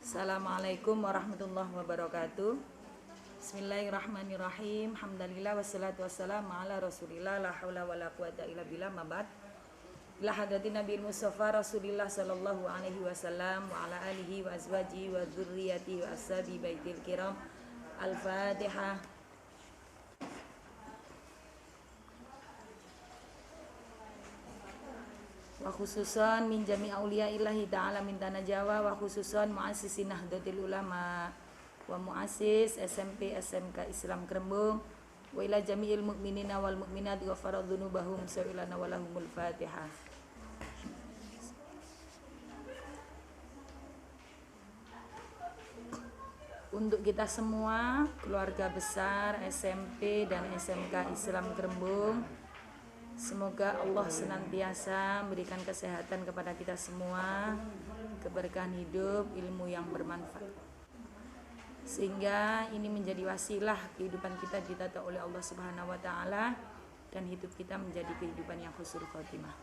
Assalamualaikum warahmatullahi wabarakatuh. Bismillahirrahmanirrahim. Alhamdulillah wassalatu wassalamu ala Rasulillah la haula wala quwata illa billah mabad. Ila hadratin Nabi Mustafa Rasulillah sallallahu alaihi wasallam wa ala alihi wa azwaji wa dzurriyyati wa ashabi baitil kiram. Al-Fatihah. Wa khususan min jami auliya ilahi ta'ala min tanah Jawa wa khususan muasisi Nahdlatul Ulama wa muasis SMP SMK Islam Krembung wa ila jami'il mu'minina wal mu'minat wa faradhunubahum sa'ilana walahumul Fatihah. Untuk kita semua, keluarga besar SMP dan SMK Islam Krembung, semoga Allah senantiasa memberikan kesehatan kepada kita semua, keberkahan hidup, ilmu yang bermanfaat, sehingga ini menjadi wasilah kehidupan kita ditata oleh Allah Subhanahu wa Ta'ala, dan hidup kita menjadi kehidupan yang husnul khotimah.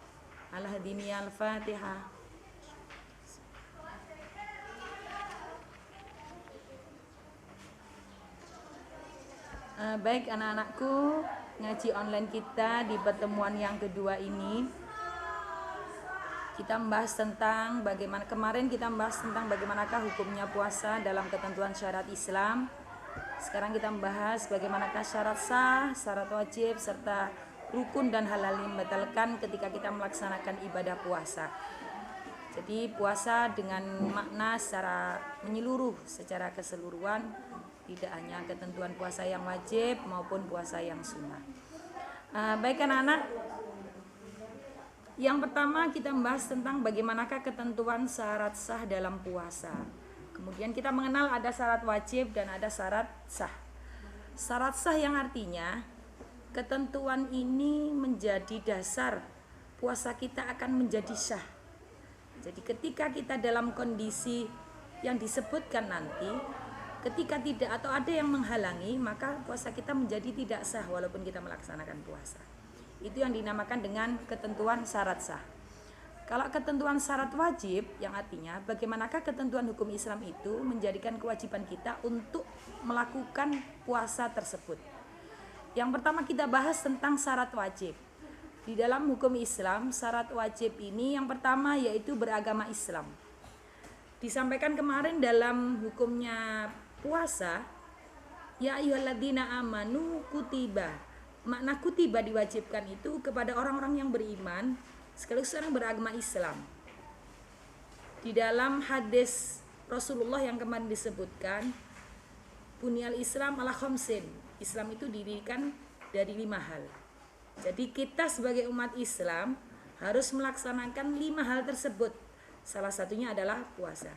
Al-Hadini Al-Fatihah. Baik anak-anakku, ngaji online kita di pertemuan yang kedua ini kita membahas tentang kemarin kita membahas tentang bagaimanakah hukumnya puasa dalam ketentuan syarat Islam. Sekarang kita membahas bagaimanakah syarat sah, syarat wajib, serta rukun dan hal-hal yang membatalkan ketika kita melaksanakan ibadah puasa. Jadi puasa dengan makna secara menyeluruh, secara keseluruhan, tidak hanya ketentuan puasa yang wajib maupun puasa yang sunnah. Baik anak-anak, yang pertama kita membahas tentang bagaimanakah ketentuan syarat sah dalam puasa. Kemudian kita mengenal ada syarat wajib dan ada syarat sah. Syarat sah yang artinya ketentuan ini menjadi dasar puasa kita akan menjadi sah. Jadi ketika kita dalam kondisi yang disebutkan nanti, ketika tidak atau ada yang menghalangi, maka puasa kita menjadi tidak sah walaupun kita melaksanakan puasa. Itu yang dinamakan dengan ketentuan syarat sah. Kalau ketentuan syarat wajib, yang artinya bagaimanakah ketentuan hukum Islam itu menjadikan kewajiban kita untuk melakukan puasa tersebut. Yang pertama kita bahas tentang syarat wajib. Di dalam hukum Islam, syarat wajib ini yang pertama yaitu beragama Islam. Disampaikan kemarin dalam hukumnya puasa, ya ayyuhalladzina amanu kutiba. Makna kutiba diwajibkan itu kepada orang-orang yang beriman sekaligus orang beragama Islam. Di dalam hadis Rasulullah yang kemarin disebutkan, bunyal Islam ala khamsin. Islam itu didirikan dari 5 hal. Jadi kita sebagai umat Islam harus melaksanakan 5 hal tersebut. Salah satunya adalah puasa.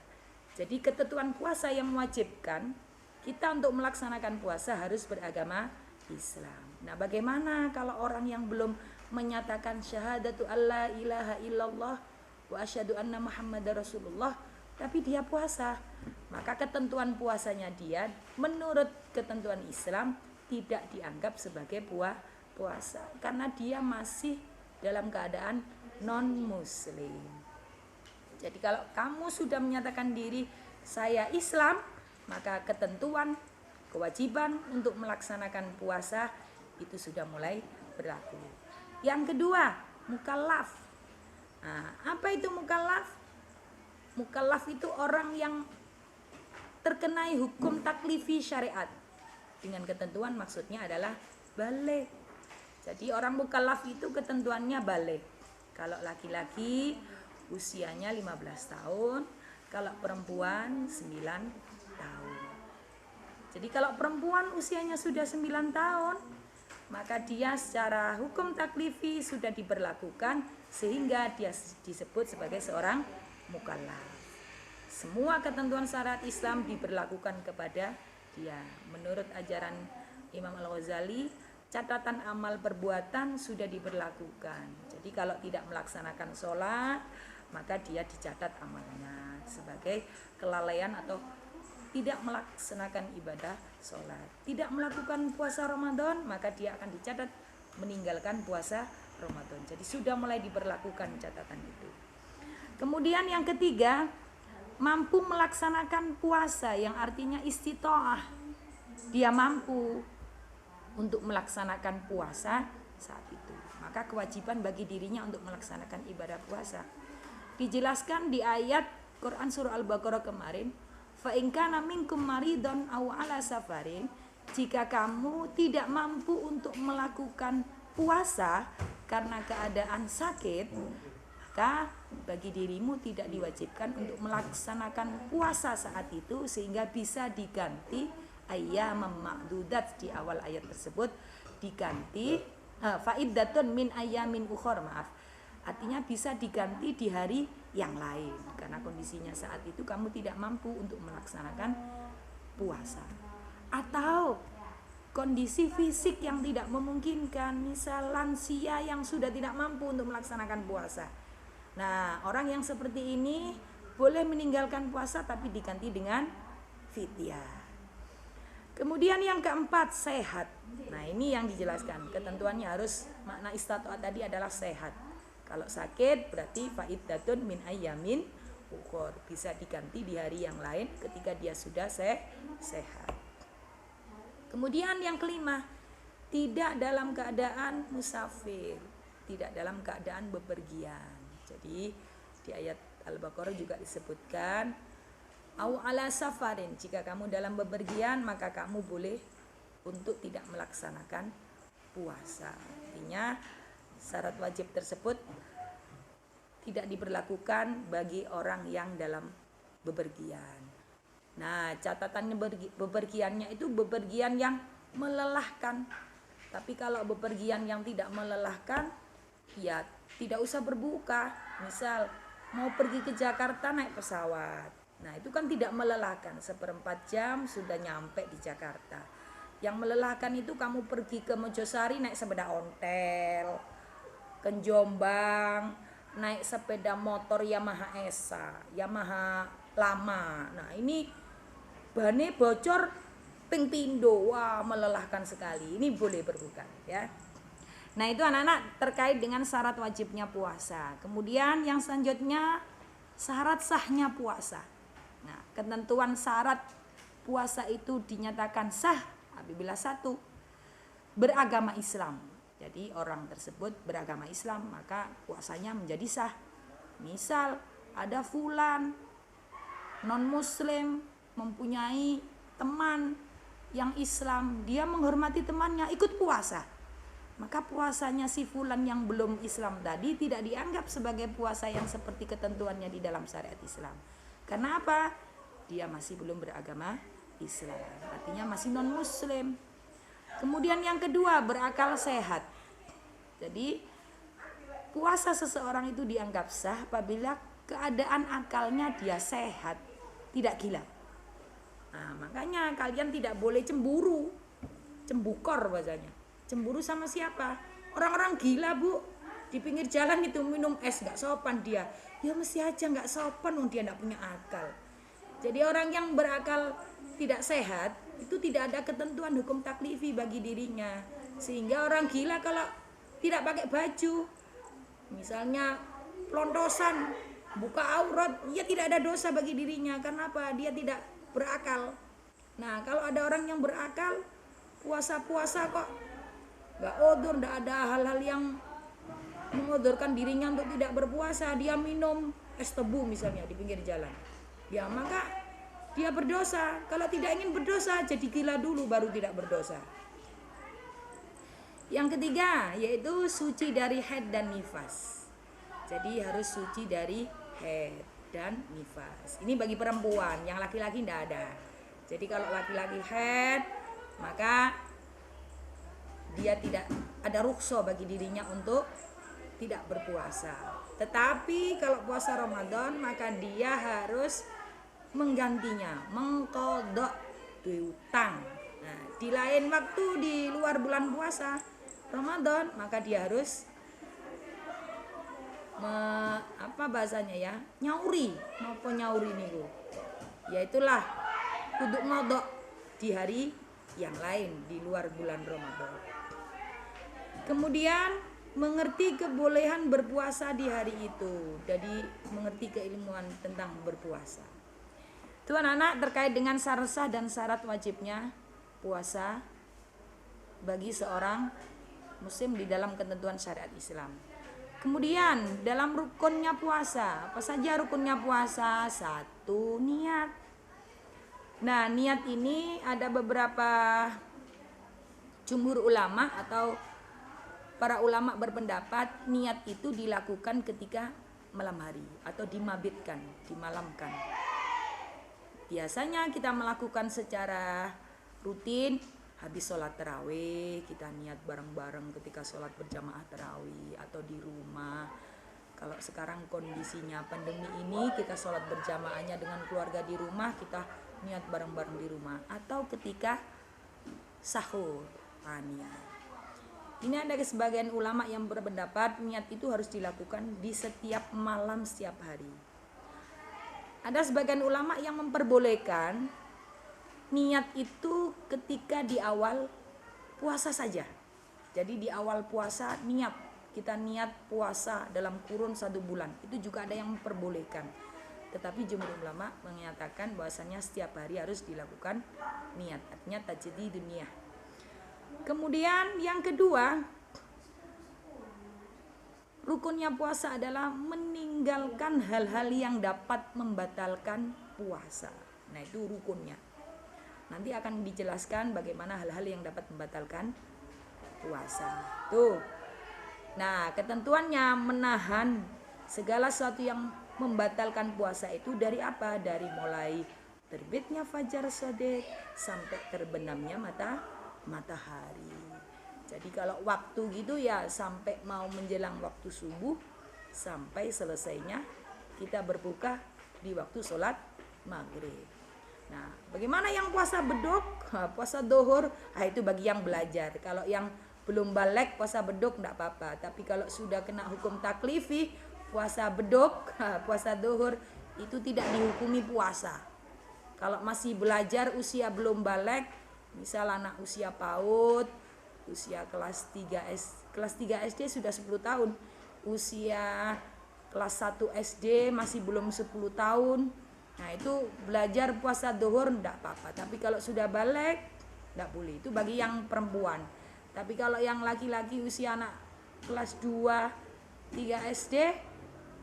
Jadi ketentuan puasa yang mewajibkan kita untuk melaksanakan puasa harus beragama Islam. Nah, bagaimana kalau orang yang belum menyatakan syahadatu alla ilaha illallah wa asyhadu anna muhammadar rasulullah tapi dia puasa? Maka ketentuan puasanya dia menurut ketentuan Islam tidak dianggap sebagai puasa karena dia masih dalam keadaan non muslim. Jadi kalau kamu sudah menyatakan diri saya Islam, maka ketentuan kewajiban untuk melaksanakan puasa itu sudah mulai berlaku. Yang kedua, mukallaf. Nah, apa itu mukallaf? Mukallaf itu orang yang terkenai hukum taklifi syariat. Dengan ketentuan maksudnya adalah baligh. Jadi orang mukallaf itu ketentuannya baligh. Kalau laki-laki usianya 15 tahun, kalau perempuan 9 tahun. Jadi kalau perempuan usianya sudah 9 tahun, maka dia secara hukum taklifi sudah diberlakukan sehingga dia disebut sebagai seorang mukallaf. Semua ketentuan syarat Islam diberlakukan kepada dia. Menurut ajaran Imam Al-Ghazali, catatan amal perbuatan sudah diberlakukan. Jadi kalau tidak melaksanakan sholat, maka dia dicatat amalnya sebagai kelalaian atau tidak melaksanakan ibadah sholat. Tidak melakukan puasa Ramadan, maka dia akan dicatat meninggalkan puasa Ramadan. Jadi sudah mulai diberlakukan catatan itu. Kemudian yang ketiga, mampu melaksanakan puasa, yang artinya istitoah. Dia mampu untuk melaksanakan puasa saat itu. Maka kewajiban bagi dirinya untuk melaksanakan ibadah puasa. Dijelaskan di ayat Quran surah Al-Baqarah kemarin, fa in kana minkum maridun aw ala safarin, jika kamu tidak mampu untuk melakukan puasa karena keadaan sakit, maka bagi dirimu tidak diwajibkan untuk melaksanakan puasa saat itu, sehingga bisa diganti ayyamam ma'dudat. Di awal ayat tersebut diganti fa'iddatun min ayyamin ukhor, maaf. Artinya bisa diganti di hari yang lain, karena kondisinya saat itu kamu tidak mampu untuk melaksanakan puasa. Atau kondisi fisik yang tidak memungkinkan, misal lansia yang sudah tidak mampu untuk melaksanakan puasa. Nah, orang yang seperti ini boleh meninggalkan puasa tapi diganti dengan fidyah. Kemudian yang keempat, sehat. Nah, ini yang dijelaskan. Ketentuannya harus, makna istitoah tadi adalah sehat. Kalau sakit berarti fa'iddatun min ayyamin ukhor, bisa diganti di hari yang lain ketika dia sudah sehat. Kemudian yang kelima, tidak dalam keadaan musafir, tidak dalam keadaan bepergian. Jadi di ayat Al-Baqarah juga disebutkan au ala safarin, jika kamu dalam bepergian maka kamu boleh untuk tidak melaksanakan puasa. Artinya syarat wajib tersebut tidak diberlakukan bagi orang yang dalam bepergian. Nah, catatannya bepergiannya itu bepergian yang melelahkan. Tapi kalau bepergian yang tidak melelahkan, ya tidak usah berbuka. Misal mau pergi ke Jakarta naik pesawat, nah itu kan tidak melelahkan, 1/4 jam sudah nyampe di Jakarta. Yang melelahkan itu kamu pergi ke Mojosari naik sepeda ontel, ke Jombang naik sepeda motor Yamaha Esa, Yamaha lama. Nah ini bane bocor ping pindo, wah melelahkan sekali. Ini boleh berbuka ya. Nah itu anak-anak terkait dengan syarat wajibnya puasa. Kemudian yang selanjutnya syarat sahnya puasa. Nah ketentuan syarat puasa itu dinyatakan sah apabila satu, beragama Islam. Jadi orang tersebut beragama Islam, maka puasanya menjadi sah. Misal ada fulan non muslim mempunyai teman yang Islam, dia menghormati temannya ikut puasa, maka puasanya si fulan yang belum Islam tadi tidak dianggap sebagai puasa yang seperti ketentuannya di dalam syariat Islam. Karena apa? Dia masih belum beragama Islam, artinya masih non muslim. Kemudian yang kedua, berakal sehat. Jadi puasa seseorang itu dianggap sah apabila keadaan akalnya dia sehat, tidak gila. Nah, makanya kalian tidak boleh cemburu, cembukor bahasanya. Cemburu sama siapa? Orang-orang gila, Bu. Di pinggir jalan itu minum es, gak sopan dia. Ya mesti aja gak sopan, dia gak punya akal. Jadi orang yang berakal tidak sehat itu tidak ada ketentuan hukum taklifi bagi dirinya. Sehingga orang gila kalau tidak pakai baju, misalnya pelontosan, buka aurat, ya tidak ada dosa bagi dirinya. Karena apa? Dia tidak berakal. Nah kalau ada orang yang berakal, puasa-puasa kok gak odur, gak ada hal-hal yang mengodorkan dirinya untuk tidak berpuasa, dia minum es tebu misalnya di pinggir jalan, ya maka dia berdosa. Kalau tidak ingin berdosa, jadi gila dulu baru tidak berdosa. Yang ketiga yaitu suci dari haid dan nifas. Jadi harus suci dari haid dan nifas. Ini bagi perempuan, yang laki-laki tidak ada. Jadi kalau laki-laki haid, maka dia tidak ada rukhsah bagi dirinya untuk tidak berpuasa. Tetapi kalau puasa Ramadan, maka dia harus menggantinya, mengqadha hutang. Nah, di lain waktu di luar bulan puasa Ramadan, maka dia harus nyauri, napa nyauri niku? Yaitulah kudu ngodok di hari yang lain di luar bulan Ramadan. Kemudian mengerti kebolehan berpuasa di hari itu. Jadi mengerti keilmuan tentang berpuasa. Itu anak-anak terkait dengan syarat sah dan syarat wajibnya puasa bagi seorang muslim di dalam ketentuan syariat Islam. Kemudian dalam rukunnya puasa, apa saja rukunnya puasa? 1, niat. Nah, niat ini ada beberapa jumhur ulama atau para ulama berpendapat niat itu dilakukan ketika malam hari atau dimabitkan, dimalamkan. Biasanya kita melakukan secara rutin habis sholat tarawih, kita niat bareng-bareng ketika sholat berjamaah tarawih atau di rumah. Kalau sekarang kondisinya pandemi ini, kita sholat berjamaahnya dengan keluarga di rumah, kita niat bareng-bareng di rumah. Atau ketika sahur, niat. Ini ada sebagian ulama yang berpendapat niat itu harus dilakukan di setiap malam setiap hari. Ada sebagian ulama yang memperbolehkan niat itu ketika di awal puasa saja. Jadi di awal puasa niat, kita niat puasa dalam kurun 1 bulan. Itu juga ada yang memperbolehkan. Tetapi jumhur ulama menyatakan bahwasanya setiap hari harus dilakukan niat. Artinya tajdid dunia. Kemudian yang kedua, rukunnya puasa adalah meninggalkan hal-hal yang dapat membatalkan puasa. Nah, itu rukunnya. Nanti akan dijelaskan bagaimana hal-hal yang dapat membatalkan puasa. Tuh. Nah, ketentuannya menahan segala sesuatu yang membatalkan puasa itu dari apa? Dari mulai terbitnya fajar shadiq sampai terbenamnya matahari. Jadi kalau waktu gitu ya sampai mau menjelang waktu subuh sampai selesainya kita berbuka di waktu sholat maghrib. Nah, bagaimana yang puasa beduk, puasa dohur? Itu bagi yang belajar. Kalau yang belum balik puasa beduk enggak apa-apa. Tapi kalau sudah kena hukum taklifi, puasa beduk, puasa dohur itu tidak dihukumi puasa. Kalau masih belajar usia belum balik, misal anak usia PAUD, usia kelas 3 SD sudah 10 tahun, usia kelas 1 SD masih belum 10 tahun. Nah, itu belajar puasa dohur enggak apa-apa. Tapi kalau sudah balik enggak boleh. Itu bagi yang perempuan. Tapi kalau yang laki-laki usia anak kelas 2, 3 SD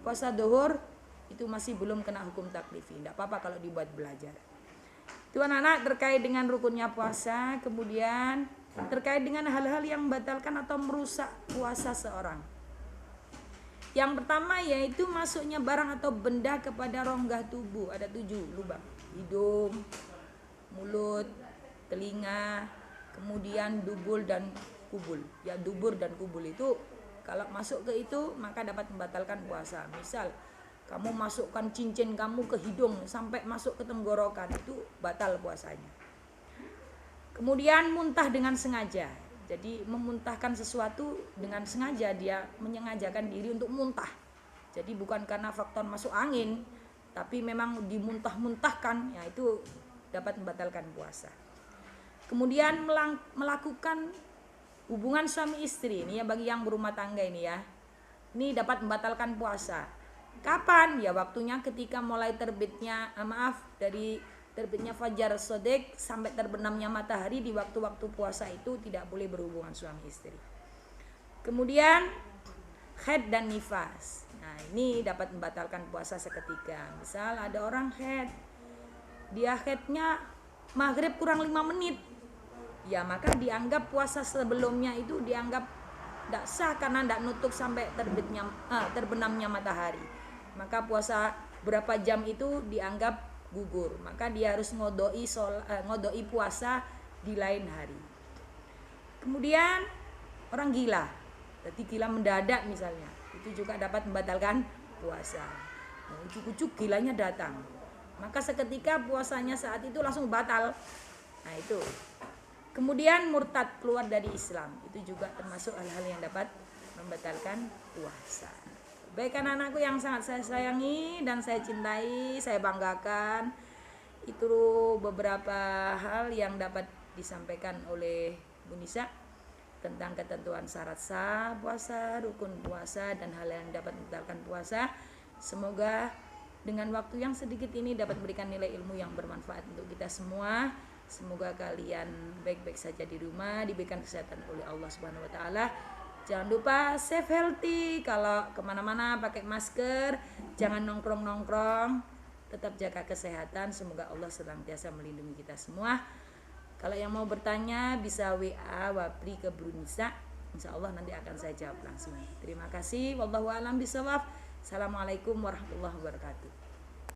puasa dohur itu masih belum kena hukum taklifi. Enggak apa-apa kalau dibuat belajar. Itu anak-anak terkait dengan rukunnya puasa. Kemudian terkait dengan hal-hal yang membatalkan atau merusak puasa seorang. Yang pertama yaitu masuknya barang atau benda kepada rongga tubuh. Ada 7 lubang. Hidung, mulut, telinga, kemudian dubul dan kubul. Ya, dubur dan kubul itu kalau masuk ke itu maka dapat membatalkan puasa. Misal kamu masukkan cincin kamu ke hidung sampai masuk ke tenggorokan, itu batal puasanya. Kemudian muntah dengan sengaja. Jadi memuntahkan sesuatu dengan sengaja, dia menyengajakan diri untuk muntah. Jadi bukan karena faktor masuk angin, tapi memang dimuntah-muntahkan, ya itu dapat membatalkan puasa. Kemudian melakukan hubungan suami istri, ini ya bagi yang berumah tangga ini ya. Ini dapat membatalkan puasa. Kapan? Ya waktunya ketika mulai terbitnya, dari terbitnya fajar shadiq sampai terbenamnya matahari. Di waktu-waktu puasa itu tidak boleh berhubungan suami istri. Kemudian haid dan nifas. Nah, ini dapat membatalkan puasa seketika. Misal ada orang haid, dia haidnya maghrib kurang 5 menit, ya maka dianggap puasa sebelumnya itu dianggap tidak sah karena tidak nutup sampai terbenamnya matahari. Maka puasa berapa jam itu dianggap gugur, maka dia harus ngodoi puasa di lain hari. Kemudian orang gila, jadi gila mendadak misalnya, itu juga dapat membatalkan puasa. Nah, ujuk-ujuk gilanya datang, maka seketika puasanya saat itu langsung batal. Nah, itu. Kemudian murtad, keluar dari Islam, itu juga termasuk hal-hal yang dapat membatalkan puasa. Baik anak-anakku yang sangat saya sayangi dan saya cintai, saya banggakan, itu beberapa hal yang dapat disampaikan oleh Bu Nisa tentang ketentuan syarat sah puasa, rukun puasa, dan hal yang dapat membatalkan puasa. Semoga dengan waktu yang sedikit ini dapat memberikan nilai ilmu yang bermanfaat untuk kita semua. Semoga kalian baik-baik saja di rumah, diberikan kesehatan oleh Allah Subhanahu wa taala. Jangan lupa save healthy, kalau kemana-mana pakai masker, jangan nongkrong-nongkrong, tetap jaga kesehatan. Semoga Allah senantiasa melindungi kita semua. Kalau yang mau bertanya bisa WA Wapri ke Brunisa, insya Allah nanti akan saya jawab langsung. Terima kasih. Wallahu a'lam bishawab. Assalamualaikum warahmatullahi wabarakatuh.